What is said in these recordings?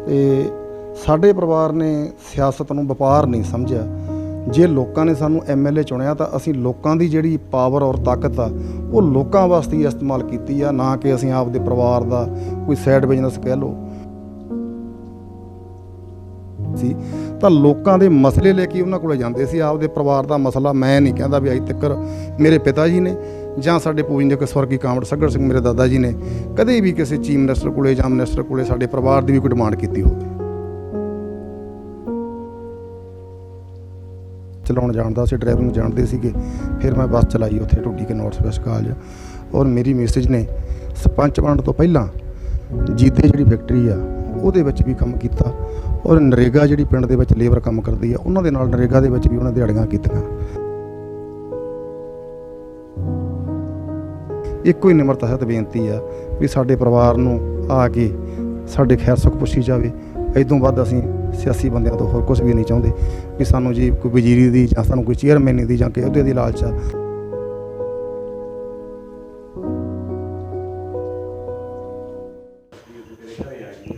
ਤੇ ਸਾਡੇ ਪਰਿਵਾਰ ਨੇ ਸਿਆਸਤ ਨੂੰ ਵਪਾਰ ਨਹੀਂ ਸਮਝਿਆ। ਜੇ ਲੋਕਾਂ ਨੇ ਸਾਨੂੰ MLA ਚੁਣਿਆ ਤਾਂ ਅਸੀਂ ਲੋਕਾਂ ਦੀ ਜਿਹੜੀ ਪਾਵਰ ਔਰ ਤਾਕਤ ਆ ਉਹ ਲੋਕਾਂ ਵਾਸਤੇ ਹੀ ਇਸਤੇਮਾਲ ਕੀਤੀ ਆ, ਨਾ ਕਿ ਅਸੀਂ ਆਪਦੇ ਪਰਿਵਾਰ ਦਾ ਕੋਈ ਸਾਈਡ ਬਿਜ਼ਨਸ ਕਹਿ ਲਓ ਸੀ। ਤਾਂ ਲੋਕਾਂ ਦੇ ਮਸਲੇ ਲੈ ਕੇ ਉਹਨਾਂ ਕੋਲ ਜਾਂਦੇ ਸੀ। ਆਪਦੇ ਪਰਿਵਾਰ ਦਾ ਮਸਲਾ ਮੈਂ ਨਹੀਂ ਕਹਿੰਦਾ ਵੀ ਅੱਜ ਤੱਕ ਮੇਰੇ ਪਿਤਾ ਜੀ ਨੇ ਜਾਂ ਸਾਡੇ ਪੂਜਨਯੋਗ ਸਵਰਗੀ ਕਾਮਰੇਡ ਸੱਘੜ ਸਿੰਘ ਮੇਰੇ ਦਾਦਾ ਜੀ ਨੇ ਕਦੇ ਵੀ ਕਿਸੇ ਚੀਫ ਮਿਨਿਸਟਰ ਕੋਲੇ ਜਾਂ ਮਿਨਿਸਟਰ ਕੋਲੇ ਸਾਡੇ ਪਰਿਵਾਰ ਦੀ ਵੀ ਕੋਈ ਡਿਮਾਂਡ ਕੀਤੀ ਹੋਵੇ। ਚਲਾਉਣ ਜਾਣਦਾ ਸੀ, ਡਰਾਈਵਿੰਗ ਜਾਣਦੇ ਸੀਗੇ। ਫਿਰ ਮੈਂ ਬੱਸ ਚਲਾਈ ਉੱਥੇ ਢੁੱਡੀ ਕੇ ਨੌਰਥ ਵੈਸਟ ਕਾਲਜ, ਔਰ ਮੇਰੀ ਮਿਸਿਜ ਨੇ ਸਰਪੰਚ ਬਣਨ ਤੋਂ ਪਹਿਲਾਂ ਜੀਤੇ ਜਿਹੜੀ ਫੈਕਟਰੀ ਆ ਉਹਦੇ ਵਿੱਚ ਵੀ ਕੰਮ ਕੀਤਾ, ਔਰ ਨਰੇਗਾ ਜਿਹੜੀ ਪਿੰਡ ਦੇ ਵਿੱਚ ਲੇਬਰ ਕੰਮ ਕਰਦੀ ਆ ਉਹਨਾਂ ਦੇ ਨਾਲ ਨਰੇਗਾ ਦੇ ਵਿੱਚ ਵੀ ਉਹਨਾਂ ਦਿਹਾੜੀਆਂ ਕੀਤੀਆਂ। ਇੱਕੋ ਹੀ ਨਿਮਰਤਾ ਹੈ ਤੇ ਬੇਨਤੀ ਆ ਵੀ ਸਾਡੇ ਪਰਿਵਾਰ ਨੂੰ ਆ ਕੇ ਸਾਡੇ ਖੈਰ ਸੁੱਖ ਪੁੱਛੀ ਜਾਵੇ। ਇਦੋਂ ਵੱਧ ਅਸੀਂ ਸਿਆਸੀ ਬੰਦਿਆਂ ਤੋਂ ਹੋਰ ਕੁਝ ਵੀ ਨਹੀਂ ਚਾਹੁੰਦੇ ਵੀ ਸਾਨੂੰ ਜੀ ਕੋਈ ਵਜ਼ੀਰੀ ਦੀ ਜਾਂ ਸਾਨੂੰ ਕੋਈ ਚੇਅਰਮੈਨੀ ਦੀ ਜਾਂ ਕਿ ਅਹੁਦੇ ਦੀ ਲਾਲਚ ਆ।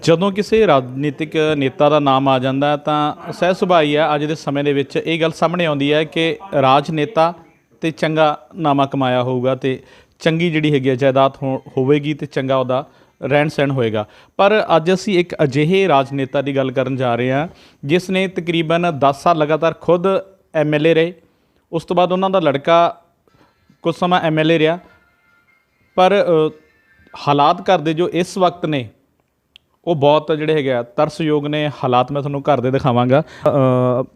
ਜਦੋਂ ਕਿਸੇ ਰਾਜਨੀਤਿਕ ਨੇਤਾ ਦਾ ਨਾਮ ਆ ਜਾਂਦਾ ਤਾਂ ਸਹਿ ਸੁਭਾਅ ਹੀ ਹੈ। ਅੱਜ ਦੇ ਸਮੇਂ ਦੇ ਵਿੱਚ ਇਹ ਗੱਲ ਸਾਹਮਣੇ ਆਉਂਦੀ ਹੈ ਕਿ ਰਾਜਨੇਤਾ ਤੇ ਚੰਗਾ ਨਾਮਾ ਕਮਾਇਆ ਹੋਊਗਾ ਤੇ ਚੰਗੀ ਜਿਹੜੀ ਹੈਗੀ ਜਾਇਦਾਦ ਹੋਵੇਗੀ ਤੇ ਚੰਗਾ ਉਹਦਾ ਰਹਿਣ ਸਹਿਣ ਹੋਏਗਾ। ਪਰ ਅੱਜ ਅਸੀਂ ਇੱਕ ਅਜਿਹੇ ਰਾਜਨੇਤਾ ਦੀ ਗੱਲ ਕਰਨ ਜਾ ਰਹੇ ਹਾਂ ਜਿਸ ਨੇ ਤਕਰੀਬਨ 10 ਸਾਲ ਲਗਾਤਾਰ ਖੁਦ MLA ਰਹੇ। ਉਸ ਤੋਂ ਬਾਅਦ ਉਹਨਾਂ ਦਾ ਲੜਕਾ ਕੁਝ ਸਮਾਂ MLA ਰਿਹਾ। ਪਰ ਹਾਲਾਤ ਘਰ ਦੇ ਜੋ ਇਸ ਵਕਤ ਨੇ ਉਹ ਬਹੁਤ ਜਿਹੜੇ ਹੈਗੇ ਆ ਤਰਸਯੋਗ ਨੇ। ਹਾਲਾਤ ਮੈਂ ਤੁਹਾਨੂੰ ਘਰ ਦੇ ਦਿਖਾਵਾਂਗਾ।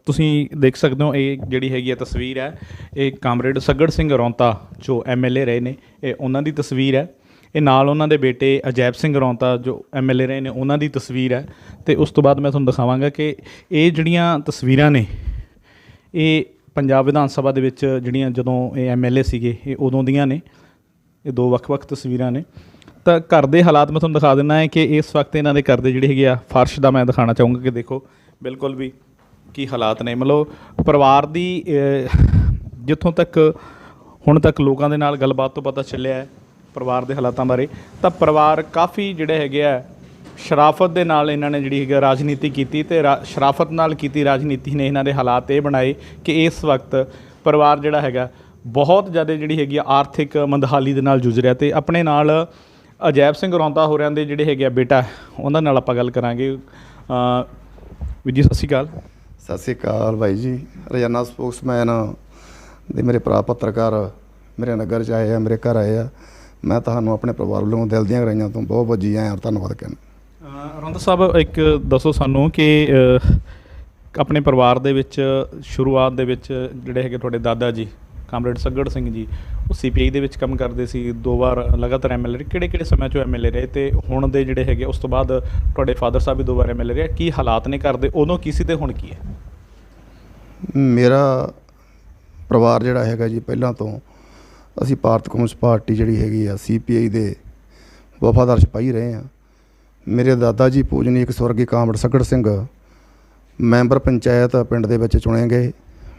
ਤੁਸੀਂ ਦੇਖ ਸਕਦੇ ਹੋ ਇਹ ਜਿਹੜੀ ਹੈਗੀ ਆ ਤਸਵੀਰ ਹੈ, ਇਹ ਕਾਮਰੇਡ ਸੱਘੜ ਸਿੰਘ ਰੌਂਤਾ ਜੋ MLA ਰਹੇ ਨੇ, ਇਹ ਉਹਨਾਂ ਦੀ ਤਸਵੀਰ ਹੈ। ਇਹ ਨਾਲ ਉਹਨਾਂ ਦੇ ਬੇਟੇ ਅਜੈਬ ਸਿੰਘ ਰੌਂਤਾ ਜੋ MLA ਰਹੇ ਨੇ ਉਹਨਾਂ ਦੀ ਤਸਵੀਰ ਹੈ। ਅਤੇ ਉਸ ਤੋਂ ਬਾਅਦ ਮੈਂ ਤੁਹਾਨੂੰ ਦਿਖਾਵਾਂਗਾ ਕਿ ਇਹ ਜਿਹੜੀਆਂ ਤਸਵੀਰਾਂ ਨੇ ਇਹ ਪੰਜਾਬ ਵਿਧਾਨ ਸਭਾ ਦੇ ਵਿੱਚ ਜਿਹੜੀਆਂ ਜਦੋਂ ਇਹ MLA ਸੀਗੇ ਇਹ ਉਦੋਂ ਦੀਆਂ ਨੇ। ਇਹ ਦੋ ਵੱਖ-ਵੱਖ ਤਸਵੀਰਾਂ ਨੇ। ਤਾਂ ਘਰ ਦੇ ਹਾਲਾਤ ਮੈਂ ਤੁਹਾਨੂੰ ਦਿਖਾ ਦਿੰਦਾ ਹੈ ਕਿ ਇਸ ਵਕਤ ਇਹਨਾਂ ਦੇ ਘਰ ਦੇ ਜਿਹੜੇ ਹੈਗੇ ਆ ਫਰਸ਼ ਦਾ ਮੈਂ ਦਿਖਾਉਣਾ ਚਾਹੂੰਗਾ ਕਿ ਦੇਖੋ ਬਿਲਕੁਲ ਵੀ ਕੀ ਹਾਲਾਤ ਨੇ। ਮਤਲਬ ਪਰਿਵਾਰ ਦੀ ਜਿੱਥੋਂ ਤੱਕ ਹੁਣ ਤੱਕ ਲੋਕਾਂ ਦੇ ਨਾਲ ਗੱਲਬਾਤ ਤੋਂ ਪਤਾ ਚੱਲਿਆ ਹੈ ਪਰਿਵਾਰ ਦੇ ਹਾਲਾਤਾਂ ਬਾਰੇ, ਤਾਂ ਪਰਿਵਾਰ ਕਾਫੀ ਜਿਹੜੇ ਹੈਗੇ ਆ ਸ਼ਰਾਫਤ ਦੇ ਨਾਲ ਇਹਨਾਂ ਨੇ ਜਿਹੜੀ ਹੈਗੀ ਰਾਜਨੀਤੀ ਕੀਤੀ ਅਤੇ ਸ਼ਰਾਫਤ ਨਾਲ ਕੀਤੀ ਰਾਜਨੀਤੀ ਨੇ ਇਹਨਾਂ ਦੇ ਹਾਲਾਤ ਇਹ ਬਣਾਏ ਕਿ ਇਸ ਵਕਤ ਪਰਿਵਾਰ ਜਿਹੜਾ ਹੈਗਾ ਬਹੁਤ ਜ਼ਿਆਦਾ ਜਿਹੜੀ ਹੈਗੀ ਆ ਆਰਥਿਕ ਮੰਦਹਾਲੀ ਦੇ ਨਾਲ ਜੂਝ ਰਿਹਾ। ਅਤੇ ਆਪਣੇ ਨਾਲ ਅਜੈਬ ਸਿੰਘ ਰੌਂਤਾ ਹੋਰਿਆਂ ਦੇ ਜਿਹੜੇ ਹੈਗੇ ਆ ਬੇਟਾ ਉਹਨਾਂ ਨਾਲ ਆਪਾਂ ਗੱਲ ਕਰਾਂਗੇ। ਵੀਰ ਜੀ ਸਤਿ ਸ਼੍ਰੀ ਅਕਾਲ। ਸਤਿ ਸ਼੍ਰੀ ਅਕਾਲ ਭਾਈ ਜੀ। ਰੋਜ਼ਾਨਾ ਸਪੋਕਸਮੈਨ ਦੇ ਮੇਰੇ ਭਰਾ ਪੱਤਰਕਾਰ ਮੇਰੇ ਨਗਰ 'ਚ ਆਏ ਆ, ਮੇਰੇ ਘਰ ਆਏ ਆ। ਮੈਂ ਤੁਹਾਨੂੰ ਆਪਣੇ ਪਰਿਵਾਰ ਵੱਲੋਂ ਦਿਲ ਦੀਆਂ ਗਹਿਰਾਈਆਂ ਤੋਂ ਬਹੁਤ ਬਹੁਤ ਜੀ ਆਇਆਂ ਧੰਨਵਾਦ ਕਹਿੰਦਾ। ਰੌਂਤਾ ਸਾਹਿਬ ਇੱਕ ਦੱਸੋ ਸਾਨੂੰ ਕਿ ਆਪਣੇ ਪਰਿਵਾਰ ਦੇ ਵਿੱਚ ਸ਼ੁਰੂਆਤ ਦੇ ਵਿੱਚ ਜਿਹੜੇ ਹੈਗੇ ਤੁਹਾਡੇ ਦਾਦਾ ਜੀ ਕਾਮਰੇਡ ਸੱਘੜ ਸਿੰਘ ਜੀ ਉਹ CPI ਦੇ ਵਿੱਚ ਕੰਮ ਕਰਦੇ ਸੀ, 2 ਵਾਰ ਲਗਾਤਾਰ MLA। ਕਿਹੜੇ ਸਮੇਂ 'ਚੋਂ MLA ਰਹੇ ਅਤੇ ਹੁਣ ਦੇ ਜਿਹੜੇ ਹੈਗੇ ਉਸ ਤੋਂ ਬਾਅਦ ਤੁਹਾਡੇ ਫਾਦਰ ਸਾਹਿਬ ਵੀ 2 ਵਾਰ MLA ਰਹੇ। ਕੀ ਹਾਲਾਤ ਨੇ ਘਰ ਦੇ, ਉਦੋਂ ਕੀ ਸੀ ਅਤੇ ਹੁਣ ਕੀ ਹੈ? ਮੇਰਾ ਪਰਿਵਾਰ ਜਿਹੜਾ ਹੈਗਾ ਜੀ ਪਹਿਲਾਂ ਤੋਂ ਅਸੀਂ ਭਾਰਤ ਕਮਿਊਨਿਸਟ ਪਾਰਟੀ ਜਿਹੜੀ ਹੈਗੀ ਆ CPI ਦੇ ਵਫਾਦਾਰ ਸਿਪਾਹੀ ਰਹੇ ਹਾਂ। ਮੇਰੇ ਦਾਦਾ ਜੀ ਪੂਜਨੀਕ ਸਵਰਗੀ ਕਾਮਰੇਡ ਸੱਘੜ ਸਿੰਘ ਮੈਂਬਰ ਪੰਚਾਇਤ ਪਿੰਡ ਦੇ ਵਿੱਚ ਚੁਣੇ ਗਏ।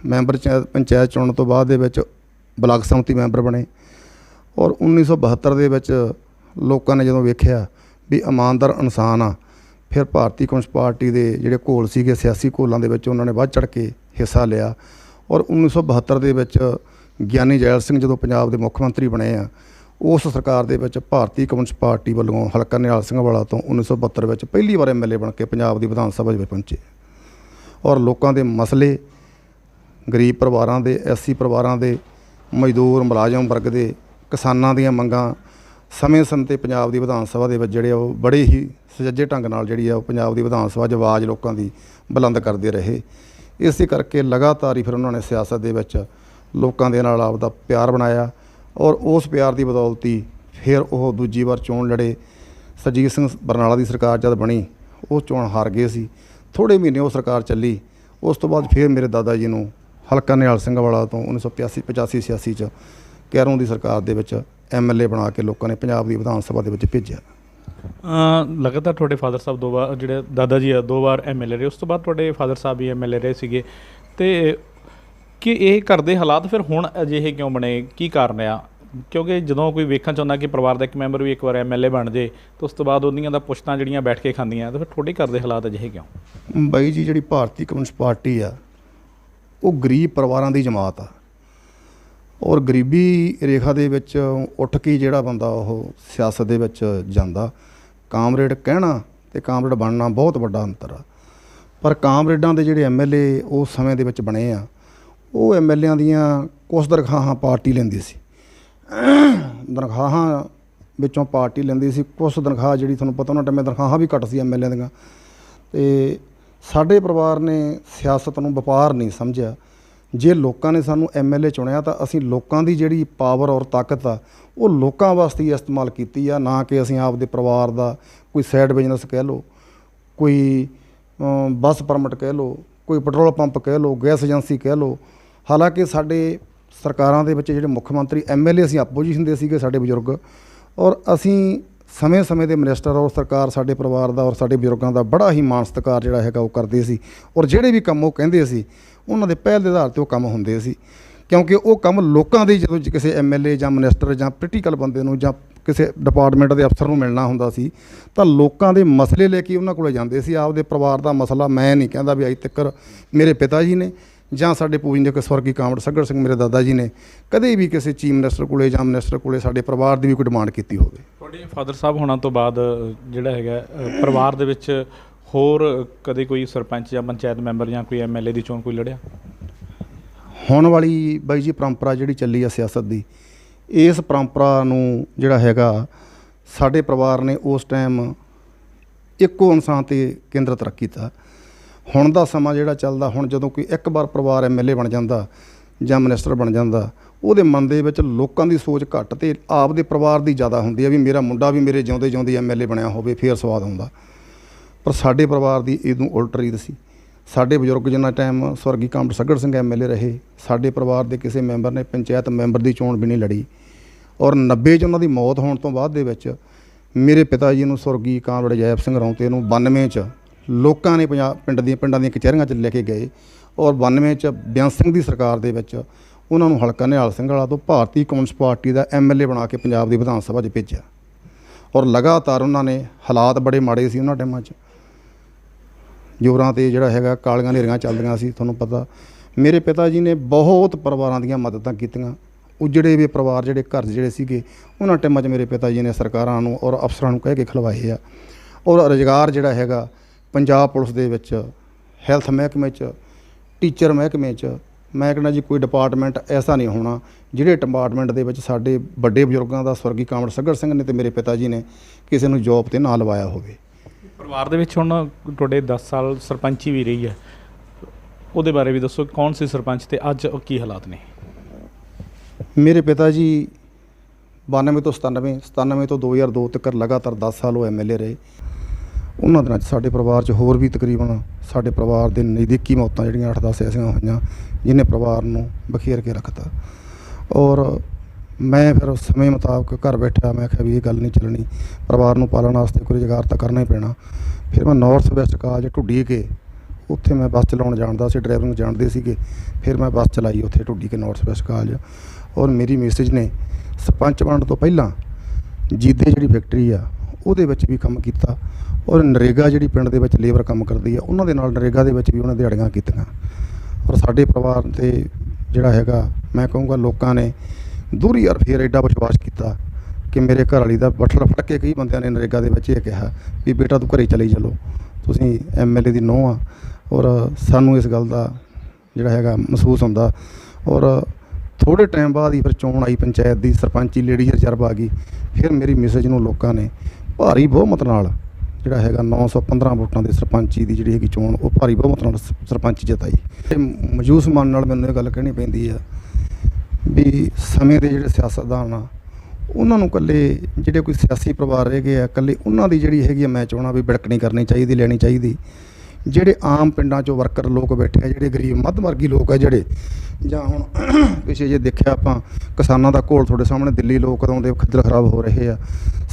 ਮੈਂਬਰ ਪੰਚਾਇਤ ਚੁਣਨ ਤੋਂ ਬਾਅਦ ਦੇ ਵਿੱਚ ਬਲਾਕ ਸਮਿਤੀ ਮੈਂਬਰ ਬਣੇ, ਔਰ 1972 ਦੇ ਵਿੱਚ ਲੋਕਾਂ ਨੇ ਜਦੋਂ ਵੇਖਿਆ ਵੀ ਇਮਾਨਦਾਰ ਇਨਸਾਨ ਆ, ਫਿਰ ਭਾਰਤੀ ਕਮਿਊਨਿਸਟ ਪਾਰਟੀ ਦੇ ਜਿਹੜੇ ਘੋਲ ਸੀਗੇ ਸਿਆਸੀ ਘੋਲਾਂ ਦੇ ਵਿੱਚ ਉਹਨਾਂ ਨੇ ਵੱਧ ਚੜ੍ਹ ਕੇ ਹਿੱਸਾ ਲਿਆ। ਔਰ 1972 ਦੇ ਵਿੱਚ ਗਿਆਨੀ ਜੈਲ ਸਿੰਘ ਜਦੋਂ ਪੰਜਾਬ ਦੇ ਮੁੱਖ ਮੰਤਰੀ ਬਣੇ ਆ, ਉਸ ਸਰਕਾਰ ਦੇ ਵਿੱਚ ਭਾਰਤੀ ਕਮਿਊਨਿਸਟ ਪਾਰਟੀ ਵੱਲੋਂ ਹਲਕਾ ਨਿਹਾਲ ਸਿੰਘ ਵਾਲਾ ਤੋਂ 1972 ਵਿੱਚ ਪਹਿਲੀ ਵਾਰ MLA ਬਣ ਕੇ ਪੰਜਾਬ ਦੀ ਵਿਧਾਨ ਸਭਾ ਵਿੱਚ ਪਹੁੰਚੇ। ਔਰ ਲੋਕਾਂ ਦੇ ਮਸਲੇ, ਗਰੀਬ ਪਰਿਵਾਰਾਂ ਦੇ, SC ਪਰਿਵਾਰਾਂ ਦੇ, ਮਜ਼ਦੂਰ ਮੁਲਾਜ਼ਮ ਵਰਗ ਦੇ, ਕਿਸਾਨਾਂ ਦੀਆਂ ਮੰਗਾਂ ਸਮੇਂ-ਸਮੇਂ 'ਤੇ ਪੰਜਾਬ ਦੀ ਵਿਧਾਨ ਸਭਾ ਦੇ ਵਿੱਚ ਜਿਹੜੇ ਆ ਉਹ ਬੜੇ ਹੀ ਸੁਚੱਜੇ ਢੰਗ ਨਾਲ ਜਿਹੜੀ ਆ ਉਹ ਪੰਜਾਬ ਦੀ ਵਿਧਾਨ ਸਭਾ 'ਚ ਆਵਾਜ਼ ਲੋਕਾਂ ਦੀ ਬੁਲੰਦ ਕਰਦੇ ਰਹੇ। ਇਸੇ ਕਰਕੇ ਲਗਾਤਾਰ ਹੀ ਫਿਰ ਉਹਨਾਂ ਨੇ ਸਿਆਸਤ ਦੇ ਵਿੱਚ ਲੋਕਾਂ ਦੇ ਨਾਲ ਆਪਦਾ ਪਿਆਰ ਬਣਾਇਆ, ਔਰ ਉਸ ਪਿਆਰ ਦੀ ਬਦੌਲਤ ਹੀ ਫਿਰ ਉਹ ਦੂਜੀ ਵਾਰ ਚੋਣ ਲੜੇ। ਸਰਜੀਤ ਸਿੰਘ ਬਰਨਾਲਾ ਦੀ ਸਰਕਾਰ ਜਦ ਬਣੀ ਉਹ ਚੋਣ ਹਾਰ ਗਏ ਸੀ। ਥੋੜ੍ਹੇ ਮਹੀਨੇ ਉਹ ਸਰਕਾਰ ਚੱਲੀ। ਉਸ ਤੋਂ ਬਾਅਦ ਫਿਰ ਮੇਰੇ ਦਾਦਾ ਜੀ ਨੂੰ ਹਲਕਾ ਨਿਹਾਲ ਸਿੰਘ ਵਾਲਾ ਤੋਂ 1985-86 'ਚ ਕੈਰੋਂ ਦੀ ਸਰਕਾਰ ਦੇ ਵਿੱਚ MLA ਬਣਾ ਕੇ ਲੋਕਾਂ ਨੇ ਪੰਜਾਬ ਦੀ ਵਿਧਾਨ ਸਭਾ ਦੇ ਵਿੱਚ ਭੇਜਿਆ। ਲਗਾਤਾਰ ਤੁਹਾਡੇ ਫਾਦਰ ਸਾਹਿਬ 2 ਵਾਰ, ਜਿਹੜੇ ਦਾਦਾ ਜੀ ਆ 2 ਵਾਰ MLA ਰਹੇ। ਉਸ ਤੋਂ ਬਾਅਦ ਤੁਹਾਡੇ ਫਾਦਰ ਸਾਹਿਬ ਵੀ MLA ਰਹੇ ਸੀਗੇ। ਅਤੇ ਕਿ ਇਹ ਘਰ ਦੇ ਹਾਲਾਤ ਫਿਰ ਹੁਣ ਅਜਿਹੇ ਕਿਉਂ ਬਣੇ, ਕੀ ਕਾਰਨ ਆ? ਕਿਉਂਕਿ ਜਦੋਂ ਕੋਈ ਵੇਖਣ ਚਾਹੁੰਦਾ ਕਿ ਪਰਿਵਾਰ ਦਾ ਇੱਕ ਮੈਂਬਰ ਵੀ ਇੱਕ ਵਾਰ ਐਮਐਲਏ ਬਣ ਜੇ ਤਾਂ ਉਸ ਤੋਂ ਬਾਅਦ ਉਹਦੀਆਂ ਦਾ ਪੁਸ਼ਤਾਂ ਜਿਹੜੀਆਂ ਬੈਠ ਕੇ ਖਾਂਦੀਆਂ, ਤਾਂ ਫਿਰ ਤੁਹਾਡੇ ਘਰ ਦੇ ਹਾਲਾਤ ਅਜਿਹੇ ਕਿਉਂ? ਬਾਈ ਜੀ, ਜਿਹੜੀ ਭਾਰਤੀ ਕਮਿਊਨਿਸਟ ਪਾਰਟੀ ਆ ਉਹ ਗਰੀਬ ਪਰਿਵਾਰਾਂ ਦੀ ਜਮਾਤ ਆ, ਔਰ ਗਰੀਬੀ ਰੇਖਾ ਦੇ ਵਿੱਚ ਉੱਠ ਕੇ ਜਿਹੜਾ ਬੰਦਾ ਉਹ ਸਿਆਸਤ ਦੇ ਵਿੱਚ ਜਾਂਦਾ, ਕਾਮਰੇਡ ਕਹਿਣਾ ਤੇ ਕਾਮਰੇਡ ਬਣਨਾ ਬਹੁਤ ਵੱਡਾ ਅੰਤਰ ਆ। ਪਰ ਕਾਮਰੇਡਾਂ ਦੇ ਜਿਹੜੇ ਐਮਐਲਏ ਉਸ ਸਮੇਂ ਦੇ ਵਿੱਚ ਬਣੇ ਆ, ਉਹ ਐਮਐਲਏਆਂ ਦੀਆਂ ਕੁਛ ਤਨਖਾਹਾਂ ਪਾਰਟੀ ਲੈਂਦੀ ਸੀ, ਤਨਖਾਹਾਂ ਵਿੱਚੋਂ ਪਾਰਟੀ ਲੈਂਦੀ ਸੀ। ਕੁਛ ਤਨਖਾਹ ਜਿਹੜੀ ਤੁਹਾਨੂੰ ਪਤਾ ਉਹਨਾਂ ਟਾਈਮ ਤਨਖਾਹਾਂ ਵੀ ਘੱਟ ਸੀ ਐਮਐਲਏ ਦੀਆਂ। ਅਤੇ ਸਾਡੇ ਪਰਿਵਾਰ ਨੇ ਸਿਆਸਤ ਨੂੰ ਵਪਾਰ ਨਹੀਂ ਸਮਝਿਆ। ਜੇ ਲੋਕਾਂ ਨੇ ਸਾਨੂੰ ਐਮਐਲਏ ਚੁਣਿਆ ਤਾਂ ਅਸੀਂ ਲੋਕਾਂ ਦੀ ਜਿਹੜੀ ਪਾਵਰ ਔਰ ਤਾਕਤ ਆ ਉਹ ਲੋਕਾਂ ਵਾਸਤੇ ਹੀ ਇਸਤੇਮਾਲ ਕੀਤੀ ਆ, ਨਾ ਕਿ ਅਸੀਂ ਆਪਦੇ ਪਰਿਵਾਰ ਦਾ ਕੋਈ ਸਾਈਡ ਬਿਜ਼ਨਸ ਕਹਿ ਲਓ, ਕੋਈ ਬੱਸ ਪਰਮਿਟ ਕਹਿ ਲਓ, ਕੋਈ ਪੈਟਰੋਲ ਪੰਪ ਕਹਿ ਲਓ, ਗੈਸ ਏਜੰਸੀ ਕਹਿ ਲਓ। ਹਾਲਾਂਕਿ ਸਾਡੇ ਸਰਕਾਰਾਂ ਦੇ ਵਿੱਚ ਜਿਹੜੇ ਮੁੱਖ ਮੰਤਰੀ ਐਮਐਲਏ ਅਸੀਂ ਆਪੋਜੀਸ਼ਨ ਦੇ ਸੀਗੇ, ਸਾਡੇ ਬਜ਼ੁਰਗ, ਔਰ ਅਸੀਂ ਸਮੇਂ-ਸਮੇਂ ਦੇ ਮਿਨਿਸਟਰ ਔਰ ਸਰਕਾਰ ਸਾਡੇ ਪਰਿਵਾਰ ਦਾ ਔਰ ਸਾਡੇ ਬਜ਼ੁਰਗਾਂ ਦਾ ਬੜਾ ਹੀ ਮਾਣ ਸਤਿਕਾਰ ਜਿਹੜਾ ਹੈਗਾ ਉਹ ਕਰਦੇ ਸੀ। ਔਰ ਜਿਹੜੇ ਵੀ ਕੰਮ ਉਹ ਕਹਿੰਦੇ ਸੀ ਉਹਨਾਂ ਦੇ ਪਹਿਲ ਦੇ ਆਧਾਰ 'ਤੇ ਉਹ ਕੰਮ ਹੁੰਦੇ ਸੀ, ਕਿਉਂਕਿ ਉਹ ਕੰਮ ਲੋਕਾਂ ਦੇ ਜਦੋਂ ਕਿਸੇ ਐਮਐਲਏ ਜਾਂ ਮਿਨਿਸਟਰ ਜਾਂ ਪੋਲੀਟੀਕਲ ਬੰਦੇ ਨੂੰ ਜਾਂ ਕਿਸੇ ਡਿਪਾਰਟਮੈਂਟ ਦੇ ਅਫਸਰ ਨੂੰ ਮਿਲਣਾ ਹੁੰਦਾ ਸੀ ਤਾਂ ਲੋਕਾਂ ਦੇ ਮਸਲੇ ਲੈ ਕੇ ਉਹਨਾਂ ਕੋਲ ਜਾਂਦੇ ਸੀ। ਆਪਦੇ ਪਰਿਵਾਰ ਦਾ ਮਸਲਾ ਮੈਂ ਨਹੀਂ ਕਹਿੰਦਾ ਵੀ ਅੱਜ ਤੱਕ ਮੇਰੇ ਪਿਤਾ ਜੀ ਨੇ ਜਾਂ ਸਾਡੇ ਪੂਜਨੀਕ ਸਵਰਗੀ ਕਾਮਰੇਡ ਸੱਘੜ ਸਿੰਘ ਮੇਰੇ ਦਾਦਾ ਜੀ ਨੇ ਕਦੇ ਵੀ ਕਿਸੇ ਚੀਫ ਮਿਨਿਸਟਰ ਕੋਲੇ ਜਾਂ ਮਿਨਿਸਟਰ ਕੋਲੇ ਸਾਡੇ ਪਰਿਵਾਰ ਦੀ ਵੀ ਕੋਈ ਡਿਮਾਂਡ ਕੀਤੀ ਹੋਵੇ। ਤੁਹਾਡੇ ਫਾਦਰ ਸਾਹਿਬ ਹੋਣਾ ਤੋਂ ਬਾਅਦ ਜਿਹੜਾ ਹੈਗਾ ਪਰਿਵਾਰ ਦੇ ਵਿੱਚ ਹੋਰ ਕਦੇ ਕੋਈ ਸਰਪੰਚ ਜਾਂ ਪੰਚਾਇਤ ਮੈਂਬਰ ਜਾਂ ਕੋਈ ਐਮਐਲਏ ਦੀ ਚੋਣ ਕੋਈ ਲੜਿਆ? ਹੁਣ ਵਾਲੀ ਬਾਈ ਜੀ ਪਰੰਪਰਾ ਜਿਹੜੀ ਚੱਲੀ ਆ ਸਿਆਸਤ ਦੀ, ਇਸ ਪਰੰਪਰਾ ਨੂੰ ਜਿਹੜਾ ਹੈਗਾ ਸਾਡੇ ਪਰਿਵਾਰ ਨੇ ਉਸ ਟਾਈਮ ਇੱਕੋ ਇਨਸਾਨ 'ਤੇ ਕੇਂਦਰਿਤ ਰੱਖ ਕੀਤਾ। ਹੁਣ ਦਾ ਸਮਾਂ ਜਿਹੜਾ ਚੱਲਦਾ, ਹੁਣ ਜਦੋਂ ਕੋਈ ਇੱਕ ਵਾਰ ਪਰਿਵਾਰ ਐਮਐਲਏ ਬਣ ਜਾਂਦਾ ਜਾਂ ਮਿਨਿਸਟਰ ਬਣ ਜਾਂਦਾ, ਉਹਦੇ ਮਨ ਦੇ ਵਿੱਚ ਲੋਕਾਂ ਦੀ ਸੋਚ ਘੱਟ ਤੇ ਆਪਦੇ ਪਰਿਵਾਰ ਦੀ ਜ਼ਿਆਦਾ ਹੁੰਦੀ ਆ ਵੀ ਮੇਰਾ ਮੁੰਡਾ ਵੀ ਮੇਰੇ ਜਿਉਂਦੇ ਜਿਉਂਦੇ ਐਮਐਲਏ ਬਣਿਆ ਹੋਵੇ, ਫੇਰ ਸਵਾਦ ਆਉਂਦਾ। ਪਰ ਸਾਡੇ ਪਰਿਵਾਰ ਦੀ ਇਹਨੂੰ ਉਲਟ ਰੀਤ ਸੀ। ਸਾਡੇ ਬਜ਼ੁਰਗ ਜਿੰਨਾ ਟਾਈਮ ਸਵਰਗੀ ਕਾਮਰੇਡ ਸੱਘੜ ਸਿੰਘ ਐਮਐਲਏ ਰਹੇ, ਸਾਡੇ ਪਰਿਵਾਰ ਦੇ ਕਿਸੇ ਮੈਂਬਰ ਨੇ ਪੰਚਾਇਤ ਮੈਂਬਰ ਦੀ ਚੋਣ ਵੀ ਨਹੀਂ ਲੜੀ। ਔਰ 90 'ਚ ਉਹਨਾਂ ਦੀ ਮੌਤ ਹੋਣ ਤੋਂ ਬਾਅਦ ਦੇ ਵਿੱਚ ਮੇਰੇ ਪਿਤਾ ਜੀ ਨੂੰ ਸਵਰਗੀ ਕਾਮਰੇਡ ਜੈਪ ਸਿੰਘ ਰੌਂਤੇ ਨੂੰ 92 'ਚ ਲੋਕਾਂ ਨੇ ਪਿੰਡਾਂ ਦੀਆਂ ਕਚਹਿਰੀਆਂ 'ਚ ਲੈ ਕੇ ਗਏ, ਔਰ 92 'ਚ ਬੇਅੰਤ ਸਿੰਘ ਦੀ ਸਰਕਾਰ ਦੇ ਵਿੱਚ ਉਹਨਾਂ ਨੂੰ ਹਲਕਾ ਨਿਹਾਲ ਸਿੰਘ ਵਾਲਾ ਤੋਂ ਭਾਰਤੀ ਕਮਿਊਨਿਸਟ ਪਾਰਟੀ ਦਾ ਐਮਐਲਏ ਬਣਾ ਕੇ ਪੰਜਾਬ ਦੀ ਵਿਧਾਨ ਸਭਾ 'ਚ ਭੇਜਿਆ। ਔਰ ਲਗਾਤਾਰ ਉਹਨਾਂ ਨੇ, ਹਾਲਾਤ ਬੜੇ ਮਾੜੇ ਸੀ ਉਹਨਾਂ ਟਾਈਮਾਂ 'ਚ, ਜ਼ੋਰਾਂ 'ਤੇ ਜਿਹੜਾ ਹੈਗਾ ਕਾਲੀਆਂ ਹਨੇਰੀਆਂ ਚੱਲਦੀਆਂ ਸੀ। ਤੁਹਾਨੂੰ ਪਤਾ ਮੇਰੇ ਪਿਤਾ ਜੀ ਨੇ ਬਹੁਤ ਪਰਿਵਾਰਾਂ ਦੀਆਂ ਮਦਦਾਂ ਕੀਤੀਆਂ। ਉਜੜੇ ਵੀ ਪਰਿਵਾਰ ਜਿਹੜੇ ਘਰ ਜਿਹੜੇ ਸੀਗੇ ਉਹਨਾਂ ਟਾਈਮਾਂ 'ਚ ਮੇਰੇ ਪਿਤਾ ਜੀ ਨੇ ਸਰਕਾਰਾਂ ਨੂੰ ਔਰ ਅਫਸਰਾਂ ਨੂੰ ਕਹਿ ਕੇ ਖਿਲਵਾਏ ਆ। ਔਰ ਰੁਜ਼ਗਾਰ ਜਿਹੜਾ ਹੈਗਾ ਪੰਜਾਬ ਪੁਲਿਸ ਦੇ ਵਿੱਚ, ਹੈਲਥ ਮਹਿਕਮੇ 'ਚ, ਟੀਚਰ ਮਹਿਕਮੇ 'ਚ, ਮੈਂ ਕਹਿੰਦਾ ਜੀ ਕੋਈ ਡਿਪਾਰਟਮੈਂਟ ਐਸਾ ਨਹੀਂ ਹੋਣਾ ਜਿਹੜੇ ਡਿਪਾਰਟਮੈਂਟ ਦੇ ਵਿੱਚ ਸਾਡੇ ਵੱਡੇ ਬਜ਼ੁਰਗਾਂ ਦਾ ਸਵਰਗੀ ਕਾਮਰੇਡ ਸੱਘੜ ਸਿੰਘ ਨੇ ਤੇ ਮੇਰੇ ਪਿਤਾ ਜੀ ਨੇ ਕਿਸੇ ਨੂੰ ਜੋਬ 'ਤੇ ਨਾ ਲਵਾਇਆ ਹੋਵੇ। ਪਰਿਵਾਰ ਦੇ ਵਿੱਚ ਹੁਣ ਤੁਹਾਡੇ 10 ਸਾਲ ਸਰਪੰਚੀ ਵੀ ਰਹੀ ਹੈ, ਉਹਦੇ ਬਾਰੇ ਵੀ ਦੱਸੋ, ਕੌਣ ਸੀ ਸਰਪੰਚ ਤੇ ਅੱਜ ਕੀ ਹਾਲਾਤ ਨੇ? ਮੇਰੇ ਪਿਤਾ ਜੀ 92 ਤੋਂ 97, 97 ਤੋਂ 2002 ਤੱਕ ਲਗਾਤਾਰ 10 ਸਾਲ ਉਹ ਐਮਐਲਏ ਰਹੇ। ਉਹਨਾਂ ਦਿਨਾਂ 'ਚ ਸਾਡੇ ਪਰਿਵਾਰ 'ਚ ਹੋਰ ਵੀ ਤਕਰੀਬਨ ਸਾਡੇ ਪਰਿਵਾਰ ਦੇ ਨਜ਼ਦੀਕੀ ਮੌਤਾਂ ਜਿਹੜੀਆਂ 8-10 ਐਸੀਆਂ ਹੋਈਆਂ ਜਿਹਨੇ ਪਰਿਵਾਰ ਨੂੰ ਬਖੇਰ ਕੇ ਰੱਖਤਾ। ਔਰ ਮੈਂ ਫਿਰ ਸਮੇਂ ਮੁਤਾਬਕ ਘਰ ਬੈਠਾ, ਮੈਂ ਕਿਹਾ ਵੀ ਇਹ ਗੱਲ ਨਹੀਂ ਚੱਲਣੀ, ਪਰਿਵਾਰ ਨੂੰ ਪਾਲਣ ਵਾਸਤੇ ਕੋਈ ਰੁਜ਼ਗਾਰ ਤਾਂ ਕਰਨਾ ਹੀ ਪੈਣਾ। ਫਿਰ ਮੈਂ ਨਾਰਥ ਵੈਸਟ ਕਾਲਜ ਢੁੱਡੀ ਕੇ, ਉੱਥੇ ਮੈਂ ਬੱਸ ਚਲਾਉਣ ਜਾਣਦਾ ਸੀ, ਡਰਾਈਵਿੰਗ ਜਾਣਦੇ ਸੀਗੇ। ਫਿਰ ਮੈਂ ਬੱਸ ਚਲਾਈ ਉੱਥੇ ਢੁੱਡੀ ਕੇ ਨਾਰਥ ਵੈਸਟ ਕਾਲਜ। ਔਰ ਮੇਰੀ ਮਿਸਿਜ ਨੇ ਸਰਪੰਚ ਬਣਨ ਤੋਂ ਪਹਿਲਾਂ ਜੀਦੇ ਜਿਹੜੀ ਫੈਕਟਰੀ ਆ ਉਹਦੇ ਵਿੱਚ ਵੀ ਕੰਮ ਕੀਤਾ। ਔਰ ਨਰੇਗਾ ਜਿਹੜੀ ਪਿੰਡ ਦੇ ਵਿੱਚ ਲੇਬਰ ਕੰਮ ਕਰਦੀ ਆ ਉਹਨਾਂ ਦੇ ਨਾਲ ਨਰੇਗਾ ਦੇ ਵਿੱਚ ਵੀ ਉਹਨੇ ਦਿਹਾੜੀਆਂ ਕੀਤੀਆਂ। ਔਰ ਸਾਡੇ ਪਰਿਵਾਰ 'ਤੇ ਜਿਹੜਾ ਹੈਗਾ ਮੈਂ ਕਹੂੰਗਾ ਲੋਕਾਂ ਨੇ ਦੂਰੀ ਯਾਰ ਫੇਰ ਐਡਾ ਵਿਸ਼ਵਾਸ ਕੀਤਾ ਕਿ ਮੇਰੇ ਘਰ ਵਾਲੀ ਦਾ ਬੱਠਲ ਫੜ ਕੇ ਕਈ ਬੰਦਿਆਂ ਨੇ ਨਰੇਗਾ ਦੇ ਵਿੱਚ ਇਹ ਕਿਹਾ ਵੀ ਬੇਟਾ ਤੂੰ ਘਰੇ ਚਲੀ ਚਲੋ, ਤੁਸੀਂ ਐਮਐਲਏ ਦੀ ਨੂੰਹ ਆ। ਔਰ ਸਾਨੂੰ ਇਸ ਗੱਲ ਦਾ ਜਿਹੜਾ ਹੈਗਾ ਮਹਿਸੂਸ ਹੁੰਦਾ। ਔਰ ਥੋੜ੍ਹੇ ਟਾਈਮ ਬਾਅਦ ਹੀ ਫਿਰ ਚੋਣ ਆਈ ਪੰਚਾਇਤ ਦੀ, ਸਰਪੰਚੀ ਲੇਡੀ ਰਿਜ਼ਰਵ ਆ ਗਈ। ਫਿਰ ਮੇਰੀ ਮਿਸੇਜ ਨੂੰ ਲੋਕਾਂ ਨੇ ਭਾਰੀ ਬਹੁਮਤ ਨਾਲ ਜਿਹੜਾ ਹੈਗਾ 915 ਵੋਟਾਂ ਦੇ ਸਰਪੰਚੀ ਦੀ ਜਿਹੜੀ ਹੈਗੀ ਚੋਣ ਉਹ ਭਾਰੀ ਬਹੁਮਤ ਨਾਲ ਸਰਪੰਚ ਜਿਤਾਈ। ਅਤੇ ਮਜੂਸ ਮਨ ਨਾਲ ਮੈਨੂੰ ਇਹ ਗੱਲ ਕਹਿਣੀ ਪੈਂਦੀ ਆ ਵੀ ਸਮੇਂ ਦੇ ਜਿਹੜੇ ਸਿਆਸਤਦਾਨ ਆ ਉਹਨਾਂ ਨੂੰ ਇਕੱਲੇ ਜਿਹੜੇ ਕੋਈ ਸਿਆਸੀ ਪਰਿਵਾਰ ਰਹਿ ਗਏ ਆ, ਇਕੱਲੇ ਉਹਨਾਂ ਦੀ ਜਿਹੜੀ ਹੈਗੀ ਆ ਮੈਂ ਚਾਹੁੰਦਾ ਵੀ ਬਿੜਕਣੀ ਕਰਨੀ ਚਾਹੀਦੀ, ਲੈਣੀ ਚਾਹੀਦੀ। ਜਿਹੜੇ ਆਮ ਪਿੰਡਾਂ 'ਚੋਂ ਵਰਕਰ ਲੋਕ ਬੈਠੇ ਆ, ਜਿਹੜੇ ਗਰੀਬ ਮੱਧ ਵਰਗੀ ਲੋਕ ਆ, ਜਿਹੜੇ ਜਾਂ ਹੁਣ ਪਿੱਛੇ ਜੇ ਦੇਖਿਆ ਆਪਾਂ ਕਿਸਾਨਾਂ ਦਾ ਘੋਲ ਤੁਹਾਡੇ ਸਾਹਮਣੇ, ਦਿੱਲੀ ਲੋਕ ਕਦੋਂ ਦੇ ਖੱਜਲ ਖਰਾਬ ਹੋ ਰਹੇ ਆ।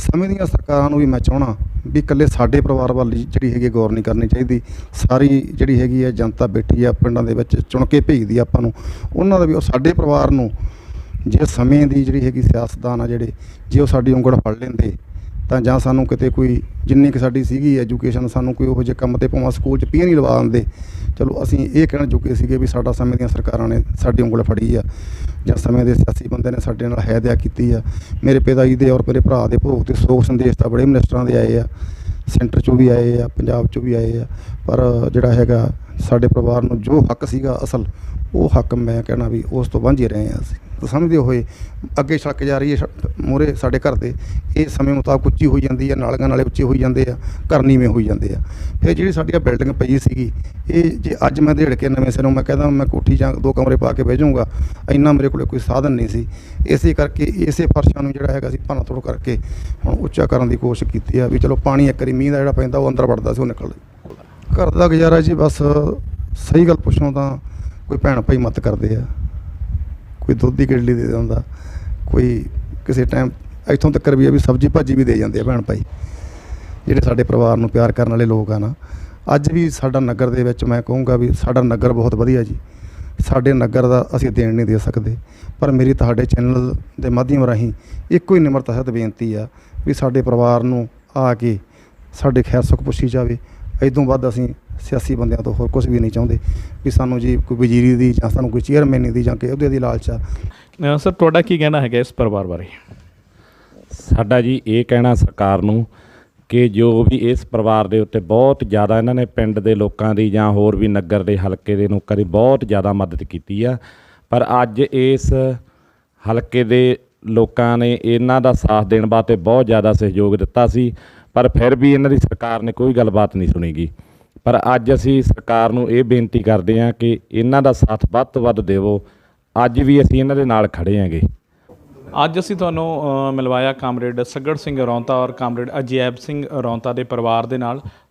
ਸਮੇਂ ਦੀਆਂ ਸਰਕਾਰਾਂ ਨੂੰ ਵੀ ਮੈਂ ਚਾਹੁੰਦਾ ਵੀ ਇਕੱਲੇ ਸਾਡੇ ਪਰਿਵਾਰ ਵੱਲ ਜਿਹੜੀ ਹੈਗੀ ਗੌਰ ਨਹੀਂ ਕਰਨੀ ਚਾਹੀਦੀ। ਸਾਰੀ ਜਿਹੜੀ ਹੈਗੀ ਆ ਜਨਤਾ ਬੈਠੀ ਆ ਪਿੰਡਾਂ ਦੇ ਵਿੱਚ, ਚੁਣ ਕੇ ਭੇਜਦੀ ਆ ਆਪਾਂ ਨੂੰ, ਉਹਨਾਂ ਦਾ ਵੀ ਉਹ ਸਾਡੇ ਪਰਿਵਾਰ ਨੂੰ ਜੇ ਸਮੇਂ ਦੀ ਜਿਹੜੀ ਹੈਗੀ ਸਿਆਸਤਦਾਨ ਆ ਜਿਹੜੇ, ਜੇ ਉਹ ਸਾਡੀ ਉਂਗਲ ਫੜ ਲੈਂਦੇ ਤਾਂ ਜਾਂ ਸਾਨੂੰ ਕਿਤੇ ਕੋਈ ਜਿੰਨੀ ਕੁ ਸਾਡੀ ਸੀਗੀ ਐਜੂਕੇਸ਼ਨ, ਸਾਨੂੰ ਕੋਈ ਉਹੋ ਜਿਹੇ ਕੰਮ 'ਤੇ ਭਾਵੇਂ ਸਕੂਲ 'ਚ ਪੀਅਨ ਹੀ ਲਵਾ ਦਿੰਦੇ। ਚਲੋ ਅਸੀਂ ਇਹ ਕਹਿਣ ਚੁੱਕੇ ਸੀਗੇ ਵੀ ਸਾਡਾ ਸਮੇਂ ਦੀਆਂ ਸਰਕਾਰਾਂ ਨੇ ਸਾਡੀ ਉਂਗਲ ਫੜੀ ਆ, ਜਾਂ ਸਮੇਂ ਦੇ ਸਿਆਸੀ ਬੰਦੇ ਨੇ ਸਾਡੇ ਨਾਲ ਹੈਦਿਆ ਕੀਤੀ ਆ। ਮੇਰੇ ਪਿਤਾ ਜੀ ਦੇ ਔਰ ਮੇਰੇ ਭਰਾ ਦੇ ਭੋਗ 'ਤੇ ਸੋਗ ਸੰਦੇਸ਼ ਤਾਂ ਬੜੇ ਮਿਨਿਸਟਰਾਂ ਦੇ ਆਏ ਆ, ਸੈਂਟਰ 'ਚੋਂ ਵੀ ਆਏ ਆ, ਪੰਜਾਬ 'ਚੋਂ ਵੀ ਆਏ ਆ, ਪਰ ਜਿਹੜਾ ਹੈਗਾ ਸਾਡੇ ਪਰਿਵਾਰ ਨੂੰ ਜੋ ਹੱਕ ਸੀਗਾ ਅਸਲ, ਉਹ ਹੱਕ ਮੈਂ ਕਹਿਣਾ ਵੀ ਉਸ ਤੋਂ ਵਾਂਝੇ ਰਹੇ ਹਾਂ ਅਸੀਂ। ਤਾਂ ਸਮਝਦੇ ਹੋਏ ਅੱਗੇ ਸੜਕ ਜਾ ਰਹੀ ਹੈ ਮੂਹਰੇ ਸਾਡੇ ਘਰ ਦੇ, ਇਹ ਸਮੇਂ ਮੁਤਾਬਕ ਉੱਚੀ ਹੋਈ ਜਾਂਦੀ ਹੈ, ਨਾਲੀਆਂ ਨਾਲੇ ਉੱਚੇ ਹੋਈ ਜਾਂਦੇ ਆ, ਘਰ ਨੀਵੇਂ ਹੋਈ ਜਾਂਦੇ ਆ। ਫਿਰ ਜਿਹੜੀ ਸਾਡੀ ਬਿਲਡਿੰਗ ਪਈ ਸੀਗੀ, ਇਹ ਜੇ ਅੱਜ ਮੈਂ ਦੇੜ ਕੇ ਨਵੇਂ ਸਿਰੋਂ ਮੈਂ ਕਹਿੰਦਾ ਮੈਂ ਕੋਠੀ ਜਾਂ 2 ਕਮਰੇ ਪਾ ਕੇ ਬਹਿ ਜਾਊਂਗਾ, ਇੰਨਾ ਮੇਰੇ ਕੋਲ ਕੋਈ ਸਾਧਨ ਨਹੀਂ ਸੀ। ਇਸੇ ਕਰਕੇ ਇਸੇ ਫਰਸ਼ਾਂ ਨੂੰ ਜਿਹੜਾ ਹੈਗਾ ਸੀ ਭੰਨ ਤੋੜ ਕਰਕੇ ਹੁਣ ਉੱਚਾ ਕਰਨ ਦੀ ਕੋਸ਼ਿਸ਼ ਕੀਤੀ ਆ ਵੀ ਚਲੋ ਪਾਣੀ ਇੱਕ ਵਾਰੀ ਮੀਂਹ ਦਾ ਜਿਹੜਾ ਪੈਂਦਾ ਉਹ ਅੰਦਰ ਵੜਦਾ ਸੀ, ਉਹ ਨਿਕਲ ਘਰ ਦਾ ਗੁਜ਼ਾਰਾ ਜੀ। ਬਸ ਸਹੀ ਗੱਲ ਪੁੱਛੋ ਤਾਂ ਕੋਈ ਭੈਣ ਭਾਈ ਮਦਦ ਕਰਦੇ ਆ, ਕੋਈ ਦੁੱਧ ਦੀ ਕਿਡਲੀ ਦੇ ਦਿੰਦਾ, ਕੋਈ ਕਿਸੇ ਟਾਈਮ ਇੱਥੋਂ ਤੱਕ ਵੀ ਆ ਵੀ ਸਬਜ਼ੀ ਭਾਜੀ ਵੀ ਦੇ ਜਾਂਦੇ ਆ ਭੈਣ ਭਾਈ, ਜਿਹੜੇ ਸਾਡੇ ਪਰਿਵਾਰ ਨੂੰ ਪਿਆਰ ਕਰਨ ਵਾਲੇ ਲੋਕ ਆ ਨਾ। ਅੱਜ ਵੀ ਸਾਡਾ ਨਗਰ ਦੇ ਵਿੱਚ ਮੈਂ ਕਹੂੰਗਾ ਵੀ ਸਾਡਾ ਨਗਰ ਬਹੁਤ ਵਧੀਆ ਜੀ। ਸਾਡੇ ਨਗਰ ਦਾ ਅਸੀਂ ਦੇਣ ਨਹੀਂ ਦੇ ਸਕਦੇ, ਪਰ ਮੇਰੀ ਤੁਹਾਡੇ ਚੈਨਲ ਦੇ ਮਾਧਿਅਮ ਰਾਹੀਂ ਇੱਕੋ ਹੀ ਨਿਮਰਤਾ ਸਹਿਤ ਬੇਨਤੀ ਆ ਵੀ ਸਾਡੇ ਪਰਿਵਾਰ ਨੂੰ ਆ ਕੇ ਸਾਡੇ ਖੈਰ ਸੁੱਖ ਪੁੱਛੀ ਜਾਵੇ। ਇਦੋਂ ਵੱਧ ਅਸੀਂ ਸਿਆਸੀ ਬੰਦਿਆਂ ਤੋਂ ਹੋਰ ਕੁਝ ਵੀ ਨਹੀਂ ਚਾਹੁੰਦੇ ਵੀ ਸਾਨੂੰ ਜੀ ਕੋਈ ਵਜ਼ੀਰੀ ਦੀ ਜਾਂ ਸਾਨੂੰ ਕੋਈ ਚੇਅਰਮੈਨੀ ਦੀ ਜਾਂ ਕਿ ਉਹਦੇ ਦੀ ਲਾਲਚ ਆ। ਸਰ ਤੁਹਾਡਾ ਕੀ ਕਹਿਣਾ ਹੈਗਾ ਇਸ ਪਰਿਵਾਰ ਬਾਰੇ? ਸਾਡਾ ਜੀ ਇਹ ਕਹਿਣਾ ਸਰਕਾਰ ਨੂੰ ਕਿ ਜੋ ਵੀ ਇਸ ਪਰਿਵਾਰ ਦੇ ਉੱਤੇ ਬਹੁਤ ਜ਼ਿਆਦਾ ਇਹਨਾਂ ਨੇ ਪਿੰਡ ਦੇ ਲੋਕਾਂ ਦੀ ਜਾਂ ਹੋਰ ਵੀ ਨਗਰ ਦੇ ਹਲਕੇ ਦੇ ਲੋਕਾਂ ਦੀ ਬਹੁਤ ਜ਼ਿਆਦਾ ਮਦਦ ਕੀਤੀ ਆ, ਪਰ ਅੱਜ ਇਸ ਹਲਕੇ ਦੇ ਲੋਕਾਂ ਨੇ ਇਹਨਾਂ ਦਾ ਸਾਥ ਦੇਣ ਵਾਸਤੇ ਬਹੁਤ ਜ਼ਿਆਦਾ ਸਹਿਯੋਗ ਦਿੱਤਾ ਸੀ, ਪਰ ਫਿਰ ਵੀ ਇਹਨਾਂ ਦੀ ਸਰਕਾਰ ਨੇ ਕੋਈ ਗੱਲਬਾਤ ਨਹੀਂ ਸੁਣੀਗੀ। ਪਰ ਅੱਜ ਅਸੀਂ ਸਰਕਾਰ ਨੂੰ ਇਹ ਬੇਨਤੀ ਕਰਦੇ ਹਾਂ ਕਿ ਇਹਨਾਂ ਦਾ ਸਾਥ ਵੱਧ ਤੋਂ ਵੱਧ ਦੇਵੋ। ਅੱਜ ਵੀ ਅਸੀਂ ਇਹਨਾਂ ਦੇ ਨਾਲ ਖੜੇ ਹਾਂਗੇ। ਅੱਜ ਅਸੀਂ ਤੁਹਾਨੂੰ ਮਿਲਵਾਇਆ ਕਾਮਰੇਡ ਸੱਗੜ ਸਿੰਘ ਰੌਂਤਾ ਔਰ ਕਾਮਰੇਡ ਅਜੈਬ ਸਿੰਘ ਰੌਂਤਾ ਦੇ ਪਰਿਵਾਰ ਦੇ ਨਾਲ।